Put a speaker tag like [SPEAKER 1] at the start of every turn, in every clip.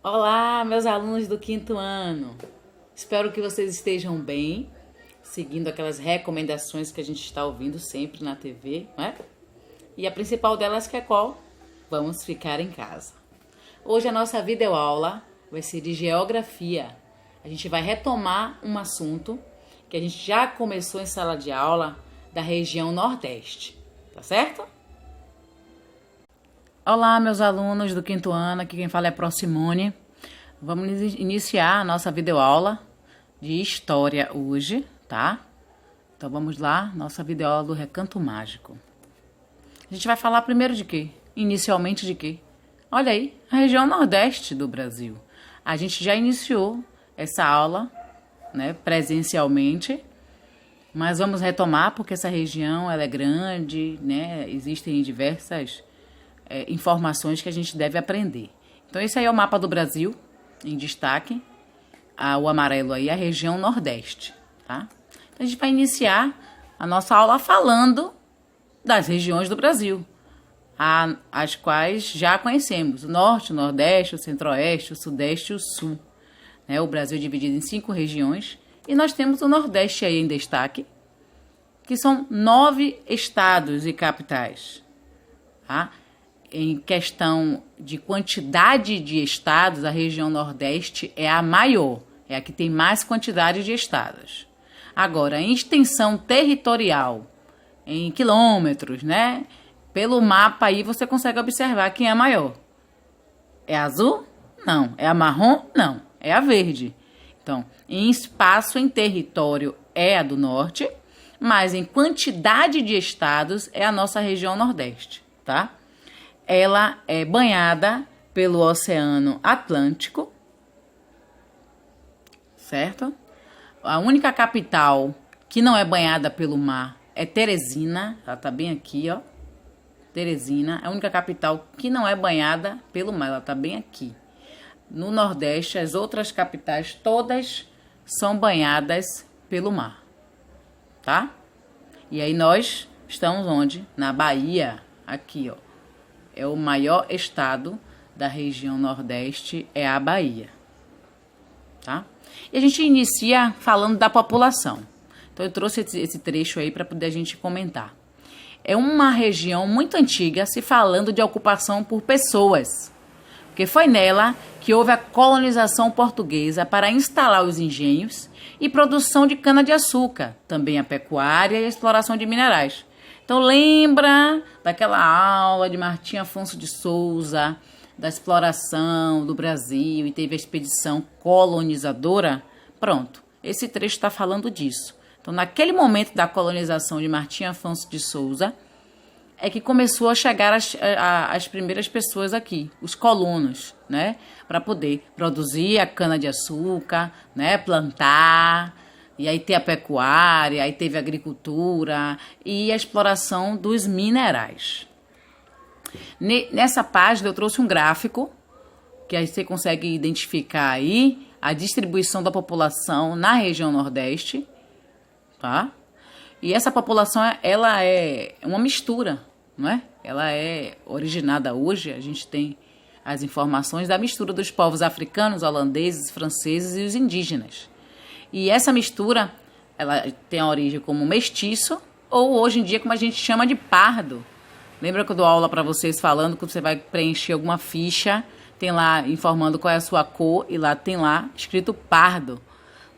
[SPEAKER 1] Olá, meus alunos do quinto ano. Espero que vocês estejam bem, seguindo aquelas recomendações que a gente está ouvindo sempre na TV, não é? E a principal delas que é qual? Vamos ficar em casa. Hoje a nossa videoaula vai ser de geografia. A gente vai retomar um assunto que a gente já começou em sala de aula da região Nordeste, tá certo? Olá, meus alunos do quinto ano, aqui quem fala é Procimone. Vamos iniciar a nossa videoaula de História hoje, tá? Então vamos lá, nossa videoaula do Recanto Mágico. A gente vai falar primeiro de quê? Inicialmente de quê? Olha aí, a região Nordeste do Brasil. A gente já iniciou essa aula, né, presencialmente, mas vamos retomar porque essa região ela é grande, né? Existem diversas informações que a gente deve aprender. Então esse aí é o mapa do Brasil, em destaque, o amarelo aí, a região Nordeste, tá? Então a gente vai iniciar a nossa aula falando das regiões do Brasil, as quais já conhecemos: o Norte, o Nordeste, o Centro-Oeste, o Sudeste e o Sul. O Brasil é dividido em 5 regiões e nós temos o Nordeste aí em destaque, que são 9 estados e capitais, tá? Em questão de quantidade de estados, a região Nordeste é a maior, é a que tem mais quantidade de estados. Agora, em extensão territorial, em quilômetros, né? Pelo mapa aí você consegue observar quem é maior. É azul? Não. É a marrom? Não. É a verde. Então, em espaço, em território, é a do Norte, mas em quantidade de estados é a nossa região Nordeste, tá? Ela é banhada pelo Oceano Atlântico, certo? A única capital que não é banhada pelo mar é Teresina, ela tá bem aqui, ó. Teresina é a única capital que não é banhada pelo mar, ela tá bem aqui. No Nordeste, as outras capitais todas são banhadas pelo mar, tá? E aí nós estamos onde? Na Bahia, aqui, ó. É o maior estado da região Nordeste, é a Bahia, tá? E a gente inicia falando da população. Então eu trouxe esse trecho aí para poder a gente comentar. É uma região muito antiga se falando de ocupação por pessoas, porque foi nela que houve a colonização portuguesa para instalar os engenhos e produção de cana-de-açúcar, também a pecuária e a exploração de minerais. Então lembra daquela aula de Martim Afonso de Souza, da exploração do Brasil e teve a expedição colonizadora? Pronto, esse trecho está falando disso. Então naquele momento da colonização de Martim Afonso de Souza é que começou a chegar as primeiras pessoas aqui, os colonos, né? Para poder produzir a cana-de-açúcar, né? Plantar. E aí tem a pecuária, aí teve a agricultura e a exploração dos minerais. Nessa página eu trouxe um gráfico que aí você consegue identificar aí a distribuição da população na região Nordeste, tá? E essa população, ela é uma mistura, não é? Ela é originada hoje, a gente tem as informações da mistura dos povos africanos, holandeses, franceses e os indígenas. E essa mistura, ela tem a origem como mestiço ou hoje em dia como a gente chama de pardo. Lembra que eu dou aula para vocês falando que você vai preencher alguma ficha, tem lá informando qual é a sua cor e lá tem lá escrito pardo,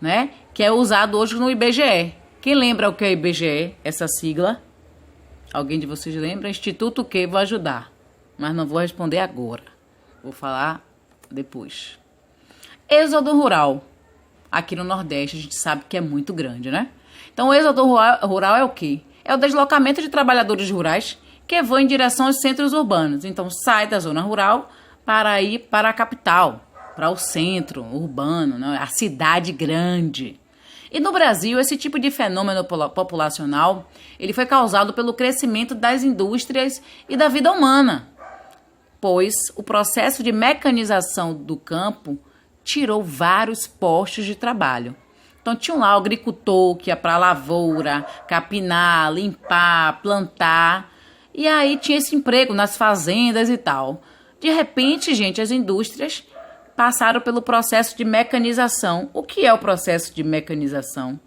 [SPEAKER 1] né? Que é usado hoje no IBGE. Quem lembra o que é o IBGE, essa sigla? Alguém de vocês lembra? Instituto que vou ajudar, mas não vou responder agora. Vou falar depois. Êxodo rural. Aqui no Nordeste a gente sabe que é muito grande, né? Então o êxodo rural é o quê? É o deslocamento de trabalhadores rurais que vão em direção aos centros urbanos. Então sai da zona rural para ir para a capital, para o centro urbano, né? A cidade grande. E no Brasil, esse tipo de fenômeno populacional, ele foi causado pelo crescimento das indústrias e da vida humana, pois o processo de mecanização do campo tirou vários postos de trabalho. Então tinha lá o agricultor que ia para a lavoura, capinar, limpar, plantar, e aí tinha esse emprego nas fazendas e tal. De repente, gente, as indústrias passaram pelo processo de mecanização. O que é o processo de mecanização?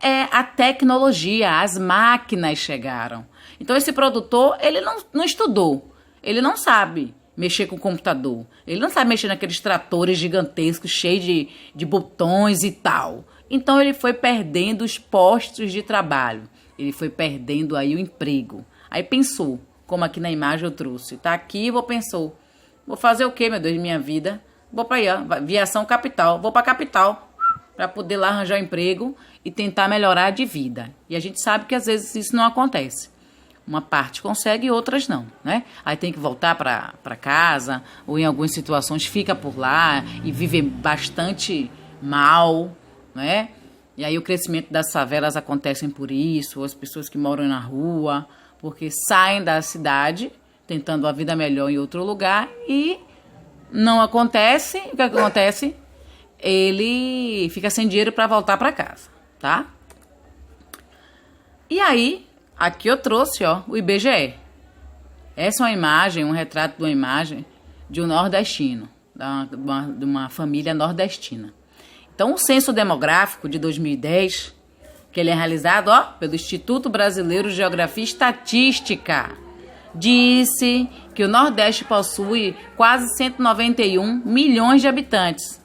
[SPEAKER 1] É a tecnologia, as máquinas chegaram. Então esse produtor, ele não estudou, ele não sabe mexer com o computador, ele não sabe mexer naqueles tratores gigantescos, cheios de botões e tal. Então ele foi perdendo os postos de trabalho, ele foi perdendo aí o emprego. Aí pensou, como aqui na imagem eu trouxe, tá aqui, pensou, vou fazer o que, meu Deus, de minha vida? Vou para aí, ó, viação capital, vou para capital, para poder lá arranjar um emprego e tentar melhorar de vida. E a gente sabe que às vezes isso não acontece. Uma parte consegue e outras não, né? Aí tem que voltar para casa, ou em algumas situações fica por lá e vive bastante mal, né? E aí o crescimento das favelas acontecem por isso, ou as pessoas que moram na rua, porque saem da cidade tentando uma vida melhor em outro lugar e não acontece. O que acontece? Ele fica sem dinheiro para voltar para casa, tá? E aí, aqui eu trouxe, ó, o IBGE. Essa é uma imagem, um retrato de uma imagem de um nordestino, de uma família nordestina. Então, o censo demográfico de 2010, que ele é realizado, ó, pelo Instituto Brasileiro de Geografia e Estatística, disse que o Nordeste possui quase 191 milhões de habitantes.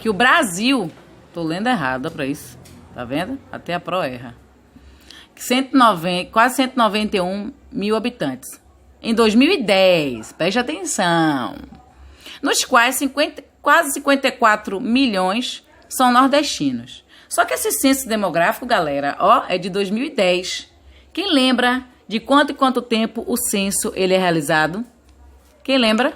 [SPEAKER 1] Que o Brasil, tô lendo errado para isso, tá vendo? Até a Pro erra. Quase 191 mil habitantes. Em 2010, preste atenção, nos quais quase 54 milhões são nordestinos. Só que esse censo demográfico, galera, ó, é de 2010. Quem lembra de quanto em quanto tempo o censo ele é realizado? Quem lembra?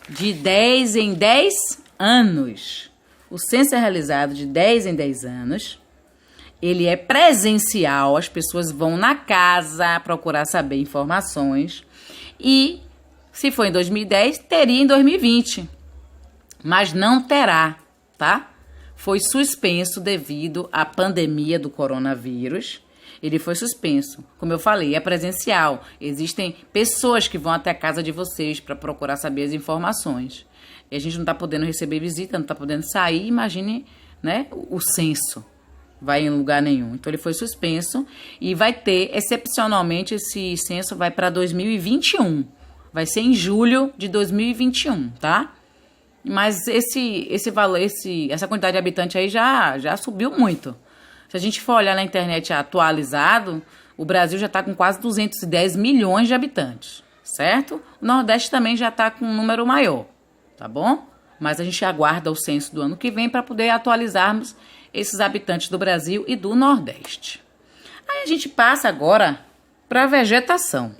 [SPEAKER 1] De 10 em 10 anos. O censo é realizado de 10 em 10 anos. Ele é presencial, as pessoas vão na casa procurar saber informações. E, se for em 2010, teria em 2020. Mas não terá, tá? Foi suspenso devido à pandemia do coronavírus. Ele foi suspenso. Como eu falei, é presencial. Existem pessoas que vão até a casa de vocês para procurar saber as informações. E a gente não está podendo receber visita, não está podendo sair. Imagine, né, o censo. Vai em lugar nenhum. Então, ele foi suspenso e vai ter, excepcionalmente, esse censo vai para 2021. Vai ser em julho de 2021, tá? Mas esse valor, essa quantidade de habitantes aí já subiu muito. Se a gente for olhar na internet atualizado, o Brasil já está com quase 210 milhões de habitantes, certo? O Nordeste também já está com um número maior, tá bom? Mas a gente aguarda o censo do ano que vem para poder atualizarmos esses habitantes do Brasil e do Nordeste. Aí a gente passa agora para a vegetação,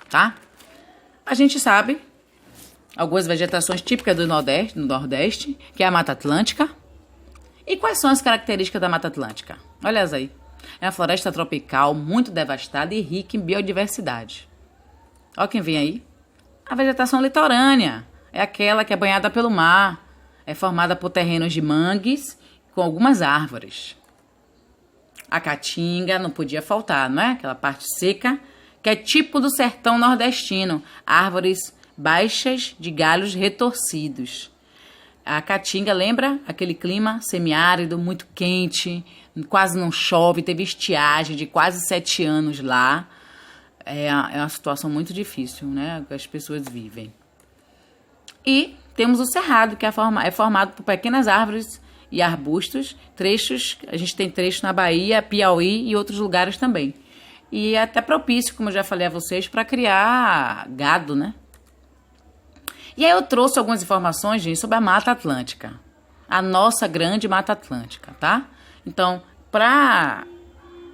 [SPEAKER 1] tá? A gente sabe algumas vegetações típicas do Nordeste, que é a Mata Atlântica. E quais são as características da Mata Atlântica? Olha as aí. É uma floresta tropical muito devastada e rica em biodiversidade. Olha quem vem aí. A vegetação litorânea. É aquela que é banhada pelo mar. É formada por terrenos de mangues com algumas árvores. A caatinga não podia faltar, não é? Aquela parte seca, que é tipo do sertão nordestino. Árvores baixas de galhos retorcidos. A caatinga, lembra? Aquele clima semiárido, muito quente, quase não chove, teve estiagem de quase 7 anos lá. É uma situação muito difícil, né? Que as pessoas vivem. E temos o cerrado, que é formado por pequenas árvores e arbustos, trechos, a gente tem trechos na Bahia, Piauí e outros lugares também. E é até propício, como eu já falei a vocês, para criar gado, né? E aí eu trouxe algumas informações, gente, sobre a Mata Atlântica. A nossa grande Mata Atlântica, tá? Então,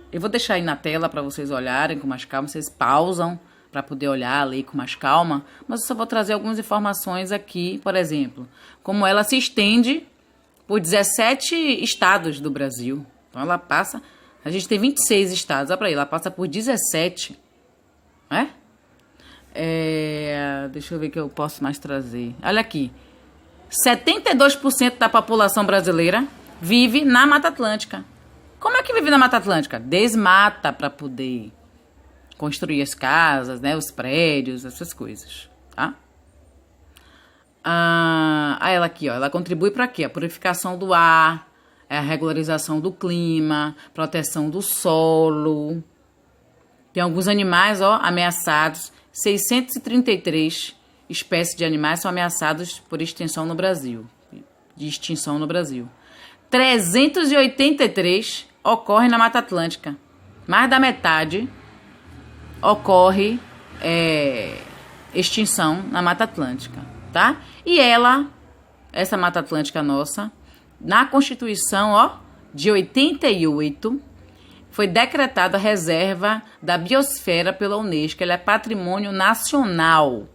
[SPEAKER 1] eu vou deixar aí na tela para vocês olharem com mais calma, vocês pausam para poder olhar, ler com mais calma, mas eu só vou trazer algumas informações aqui, por exemplo, como ela se estende por 17 estados do Brasil. Então ela passa, a gente tem 26 estados, olha para aí, ela passa por 17, né? Deixa eu ver o que eu posso mais trazer. Olha aqui, 72% da população brasileira vive na Mata Atlântica. Como é que vive na Mata Atlântica? Desmata para poder construir as casas, né? Os prédios, essas coisas, tá? Ela aqui, ó, ela contribui para quê? A purificação do ar, a regularização do clima, proteção do solo. Tem alguns animais, ó, ameaçados. 633 espécies de animais são ameaçados por extinção no Brasil. De extinção no Brasil. 383 ocorrem na Mata Atlântica. Mais da metade ocorre extinção na Mata Atlântica, tá? E essa Mata Atlântica nossa, na Constituição, ó, de 88, foi decretada a reserva da biosfera pela Unesco. Ela é patrimônio nacional,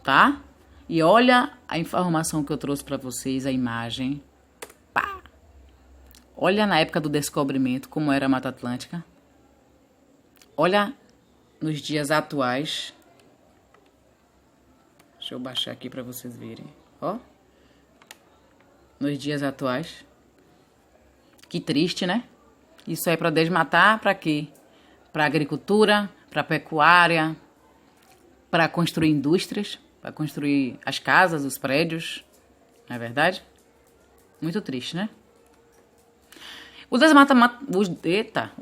[SPEAKER 1] tá? E olha a informação que eu trouxe para vocês, a imagem. Pá! Olha na época do descobrimento como era a Mata Atlântica. Olha nos dias atuais. Deixa eu baixar aqui para vocês verem. Ó. Nos dias atuais. Que triste, né? Isso aí para desmatar, para quê? Para agricultura, para pecuária, para construir indústrias, para construir as casas, os prédios. Não é verdade? Muito triste, né? O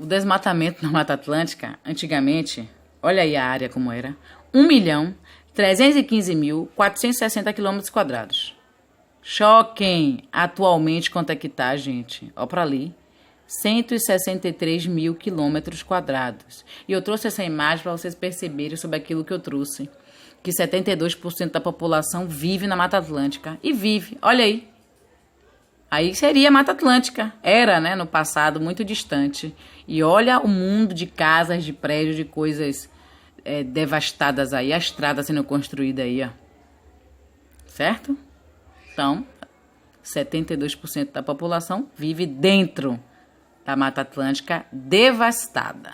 [SPEAKER 1] desmatamento na Mata Atlântica, antigamente, olha aí a área como era, 1.315.460 km². Choquem! Atualmente, quanto é que tá, gente? Ó pra ali. 163 mil km². E eu trouxe essa imagem para vocês perceberem sobre aquilo que eu trouxe. Que 72% da população vive na Mata Atlântica. E vive, olha aí. Aí seria a Mata Atlântica. Era, né, no passado, muito distante. E olha o mundo de casas, de prédios, de coisas devastadas aí. A estrada sendo construída aí, ó. Certo? Então, 72% da população vive dentro da Mata Atlântica devastada.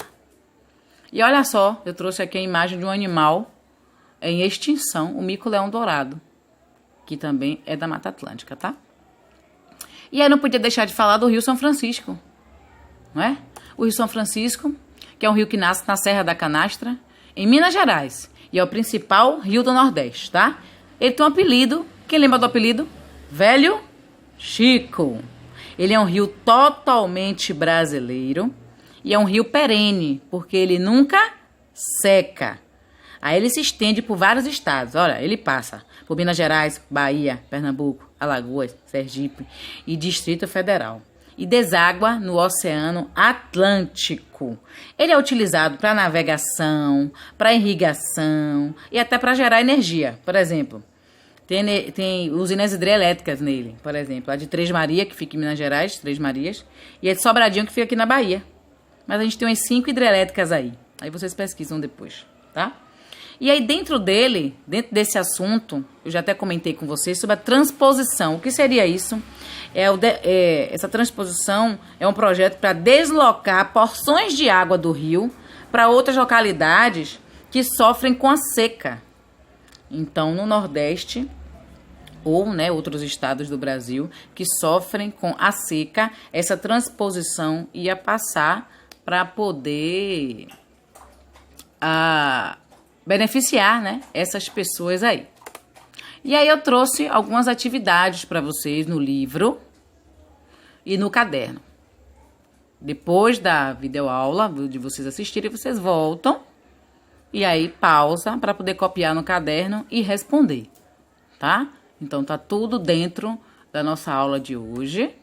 [SPEAKER 1] E olha só, eu trouxe aqui a imagem de um animal em extinção, o mico-leão-dourado, que também é da Mata Atlântica, tá? E aí não podia deixar de falar do Rio São Francisco, não é? O Rio São Francisco, que é um rio que nasce na Serra da Canastra, em Minas Gerais, e é o principal rio do Nordeste, tá? Ele tem um apelido, quem lembra do apelido? Velho Chico. Ele é um rio totalmente brasileiro e é um rio perene, porque ele nunca seca. Aí ele se estende por vários estados. Olha, ele passa por Minas Gerais, Bahia, Pernambuco, Alagoas, Sergipe e Distrito Federal. E deságua no Oceano Atlântico. Ele é utilizado para navegação, para irrigação e até para gerar energia. Por exemplo, tem usinas hidrelétricas nele, por exemplo. A de Três Marias, que fica em Minas Gerais, Três Marias. E a de Sobradinho, que fica aqui na Bahia. Mas a gente tem umas 5 hidrelétricas aí. Aí vocês pesquisam depois, tá? E aí dentro desse assunto, eu já até comentei com vocês sobre a transposição. O que seria isso? Essa transposição é um projeto para deslocar porções de água do rio para outras localidades que sofrem com a seca. Então, no Nordeste, ou, né, outros estados do Brasil que sofrem com a seca, essa transposição ia passar para poder beneficiar, né, essas pessoas aí. E aí eu trouxe algumas atividades para vocês no livro e no caderno. Depois da videoaula, de vocês assistirem, vocês voltam e aí pausa para poder copiar no caderno e responder, tá? Então tá tudo dentro da nossa aula de hoje.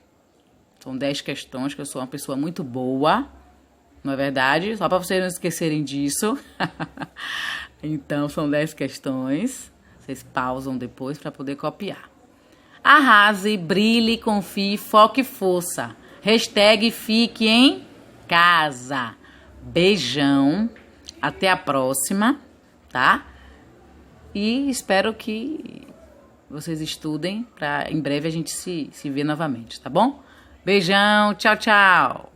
[SPEAKER 1] São 10 questões, que eu sou uma pessoa muito boa, não é verdade? Só para vocês não esquecerem disso. Então são 10 questões. Vocês pausam depois para poder copiar. Arrase, brilhe, confie, foque e força. Hashtag fique em casa. Beijão. Até a próxima, tá? E espero que vocês estudem para em breve a gente se ver novamente, tá bom? Beijão, tchau, tchau!